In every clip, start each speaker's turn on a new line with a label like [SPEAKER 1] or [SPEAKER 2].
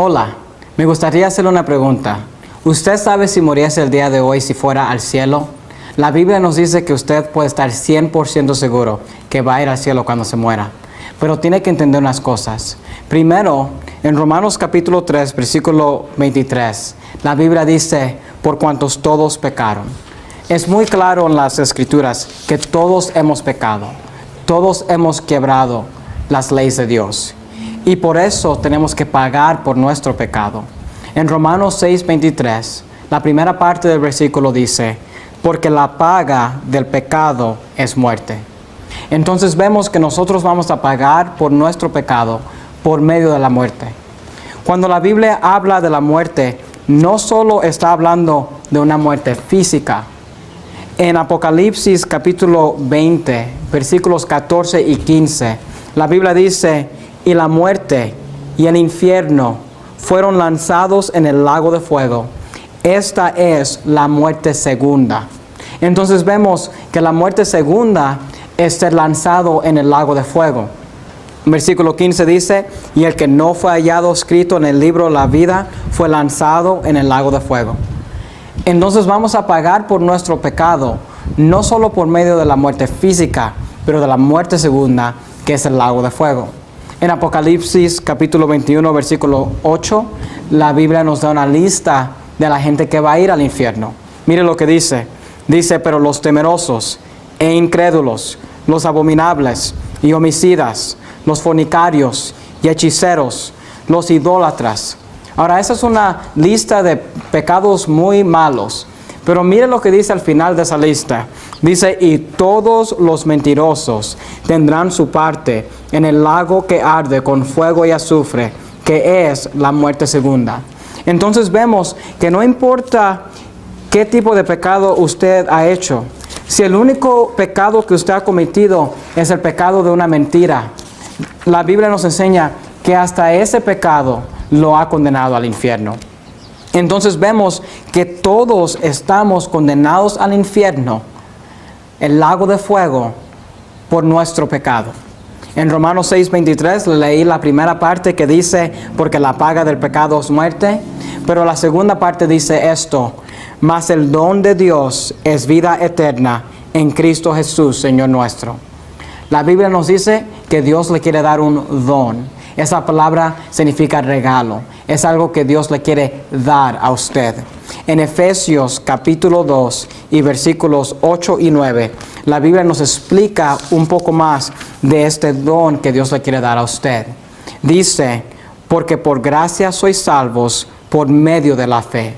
[SPEAKER 1] Hola, me gustaría hacerle una pregunta. ¿Usted sabe si muriese el día de hoy si fuera al cielo? La Biblia nos dice que usted puede estar 100% seguro que va a ir al cielo cuando se muera. Pero tiene que entender unas cosas. Primero, en Romanos capítulo 3, versículo 23, la Biblia dice, por cuantos todos pecaron. Es muy claro en las Escrituras que todos hemos pecado. Todos hemos quebrado las leyes de Dios. Y por eso tenemos que pagar por nuestro pecado. En Romanos 6, 23, la primera parte del versículo dice, porque la paga del pecado es muerte. Entonces vemos que nosotros vamos a pagar por nuestro pecado por medio de la muerte. Cuando la Biblia habla de la muerte, no solo está hablando de una muerte física. En Apocalipsis capítulo 20, versículos 14 y 15, la Biblia dice, y la muerte y el infierno fueron lanzados en el lago de fuego. Esta es la muerte segunda. Entonces vemos que la muerte segunda es ser lanzado en el lago de fuego. Versículo 15 dice, y el que no fue hallado escrito en el libro de la vida fue lanzado en el lago de fuego. Entonces vamos a pagar por nuestro pecado, no solo por medio de la muerte física, pero de la muerte segunda, que es el lago de fuego. En Apocalipsis capítulo 21, versículo 8, la Biblia nos da una lista de la gente que va a ir al infierno. Mire lo que dice. Dice, pero los temerosos e incrédulos, los abominables y homicidas, los fornicarios y hechiceros, los idólatras. Ahora, esa es una lista de pecados muy malos. Pero mire lo que dice al final de esa lista. Dice, y todos los mentirosos tendrán su parte en el lago que arde con fuego y azufre, que es la muerte segunda. Entonces vemos que no importa qué tipo de pecado usted ha hecho. Si el único pecado que usted ha cometido es el pecado de una mentira, la Biblia nos enseña que hasta ese pecado lo ha condenado al infierno. Entonces vemos que todos estamos condenados al infierno, el lago de fuego, por nuestro pecado. En Romanos 6, 23 leí la primera parte que dice, porque la paga del pecado es muerte, pero la segunda parte dice esto, mas el don de Dios es vida eterna en Cristo Jesús, Señor nuestro. La Biblia nos dice que Dios le quiere dar un don. Esa palabra significa regalo. Es algo que Dios le quiere dar a usted. En Efesios capítulo 2 y versículos 8 y 9, la Biblia nos explica un poco más de este don que Dios le quiere dar a usted. Dice, porque por gracia sois salvos por medio de la fe.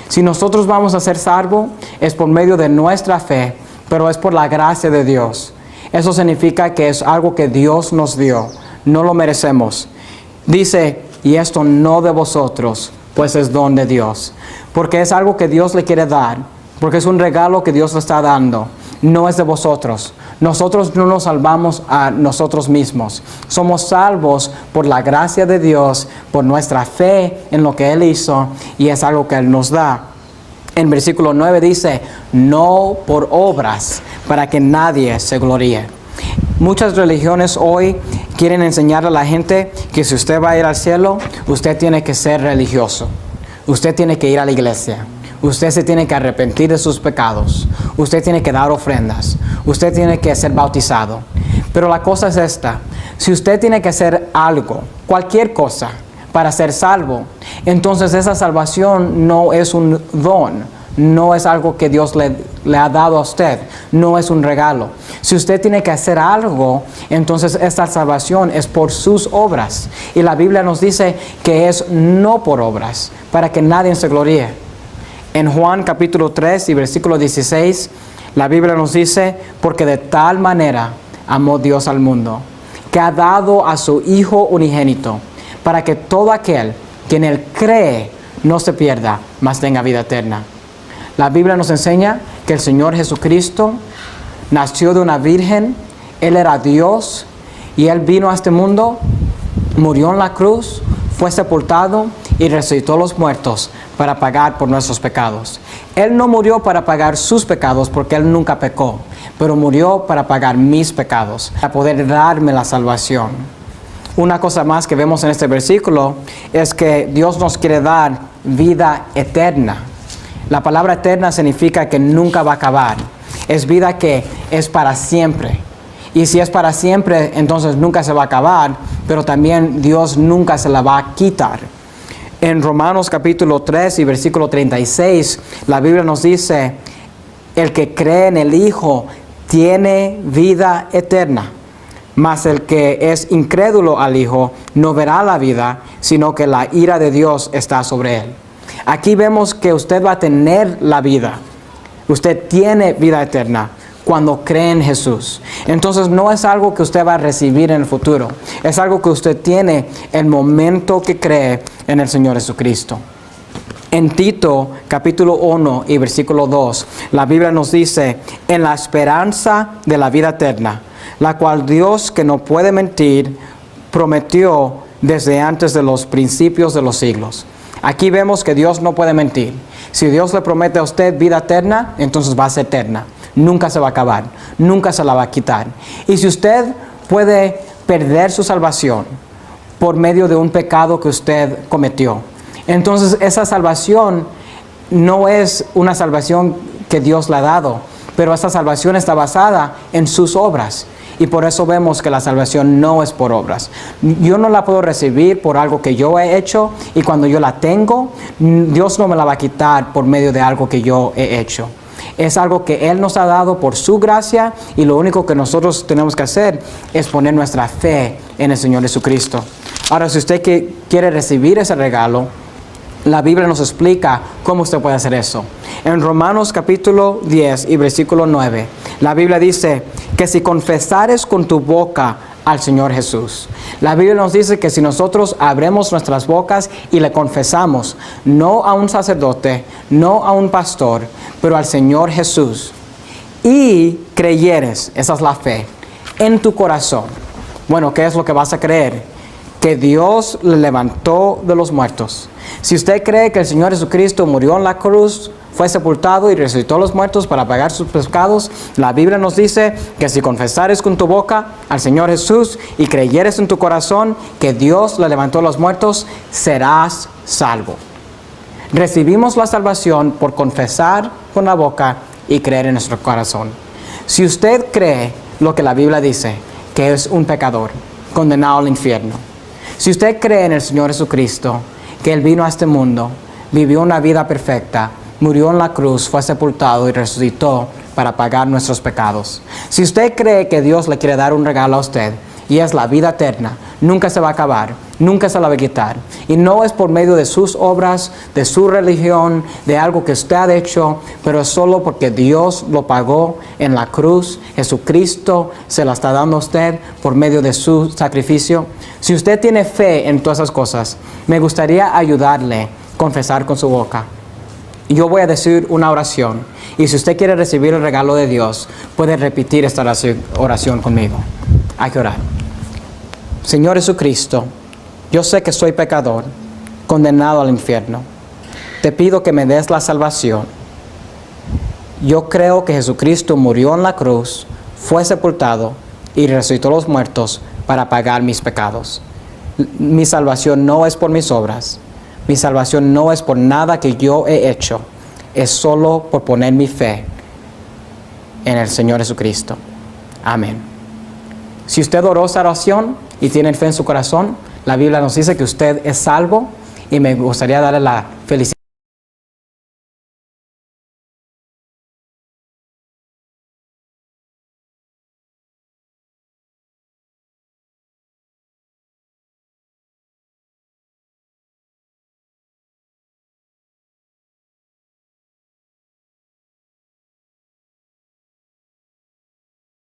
[SPEAKER 1] Si nosotros vamos a ser salvos, es por medio de nuestra fe, pero es por la gracia de Dios. Eso significa que es algo que Dios nos dio. No lo merecemos. Dice, y esto no de vosotros, pues es don de Dios. Porque es algo que Dios le quiere dar. Porque es un regalo que Dios le está dando. No es de vosotros. Nosotros no nos salvamos a nosotros mismos. Somos salvos por la gracia de Dios, por nuestra fe en lo que Él hizo, y es algo que Él nos da. En versículo 9 dice, no por obras, para que nadie se gloríe. Muchas religiones hoy quieren enseñar a la gente que si usted va a ir al cielo, usted tiene que ser religioso. Usted tiene que ir a la iglesia. Usted se tiene que arrepentir de sus pecados. Usted tiene que dar ofrendas. Usted tiene que ser bautizado. Pero la cosa es esta. Si usted tiene que hacer algo, cualquier cosa, para ser salvo, entonces esa salvación no es un don. No es algo que Dios le ha dado a usted. No es un regalo. Si usted tiene que hacer algo, entonces esta salvación es por sus obras. Y la Biblia nos dice que es no por obras, para que nadie se gloríe. En Juan capítulo 3 y versículo 16, la Biblia nos dice, porque de tal manera amó Dios al mundo, que ha dado a su Hijo unigénito, para que todo aquel que en Él cree no se pierda, mas tenga vida eterna. La Biblia nos enseña que el Señor Jesucristo nació de una virgen, Él era Dios y Él vino a este mundo, murió en la cruz, fue sepultado y resucitó a los muertos para pagar por nuestros pecados. Él no murió para pagar sus pecados porque Él nunca pecó, pero murió para pagar mis pecados, para poder darme la salvación. Una cosa más que vemos en este versículo es que Dios nos quiere dar vida eterna. La palabra eterna significa que nunca va a acabar. Es vida que es para siempre. Y si es para siempre, entonces nunca se va a acabar, pero también Dios nunca se la va a quitar. En Romanos capítulo 3 y versículo 36, la Biblia nos dice, el que cree en el Hijo tiene vida eterna. Mas el que es incrédulo al Hijo no verá la vida, sino que la ira de Dios está sobre él. Aquí vemos que usted va a tener la vida. Usted tiene vida eterna cuando cree en Jesús. Entonces no es algo que usted va a recibir en el futuro. Es algo que usted tiene el momento que cree en el Señor Jesucristo. En Tito capítulo 1 y versículo 2, la Biblia nos dice, en la esperanza de la vida eterna, la cual Dios, que no puede mentir, prometió desde antes de los principios de los siglos. Aquí vemos que Dios no puede mentir. Si Dios le promete a usted vida eterna, entonces va a ser eterna. Nunca se va a acabar, nunca se la va a quitar. Y si usted puede perder su salvación por medio de un pecado que usted cometió, entonces esa salvación no es una salvación que Dios le ha dado, pero esa salvación está basada en sus obras. Y por eso vemos que la salvación no es por obras. Yo no la puedo recibir por algo que yo he hecho, y cuando yo la tengo, Dios no me la va a quitar por medio de algo que yo he hecho. Es algo que Él nos ha dado por su gracia, y lo único que nosotros tenemos que hacer es poner nuestra fe en el Señor Jesucristo. Ahora, si usted quiere recibir ese regalo, la Biblia nos explica cómo usted puede hacer eso. En Romanos capítulo 10 y versículo 9, la Biblia dice que si confesares con tu boca al Señor Jesús. La Biblia nos dice que si nosotros abremos nuestras bocas y le confesamos, no a un sacerdote, no a un pastor, pero al Señor Jesús, y creyeres, esa es la fe, en tu corazón. Bueno, ¿qué es lo que vas a creer? Que Dios le levantó de los muertos. Si usted cree que el Señor Jesucristo murió en la cruz, fue sepultado y resucitó a los muertos para pagar sus pecados, la Biblia nos dice que si confesares con tu boca al Señor Jesús y creyeres en tu corazón que Dios le levantó de los muertos, serás salvo. Recibimos la salvación por confesar con la boca y creer en nuestro corazón. Si usted cree lo que la Biblia dice, que es un pecador condenado al infierno, si usted cree en el Señor Jesucristo, que Él vino a este mundo, vivió una vida perfecta, murió en la cruz, fue sepultado y resucitó para pagar nuestros pecados. Si usted cree que Dios le quiere dar un regalo a usted, y es la vida eterna, nunca se va a acabar, nunca se la va a quitar. Y no es por medio de sus obras, de su religión, de algo que usted ha hecho, pero es solo porque Dios lo pagó en la cruz. Jesucristo se la está dando a usted por medio de su sacrificio. Si usted tiene fe en todas esas cosas, me gustaría ayudarle a confesar con su boca. Yo voy a decir una oración, y si usted quiere recibir el regalo de Dios, puede repetir esta oración conmigo. Hay que orar. Señor Jesucristo, yo sé que soy pecador, condenado al infierno. Te pido que me des la salvación. Yo creo que Jesucristo murió en la cruz, fue sepultado y resucitó a los muertos para pagar mis pecados. Mi salvación no es por mis obras. Mi salvación no es por nada que yo he hecho. Es solo por poner mi fe en el Señor Jesucristo. Amén. Si usted oró esa oración y tiene fe en su corazón, la Biblia nos dice que usted es salvo, y me gustaría darle la felicidad.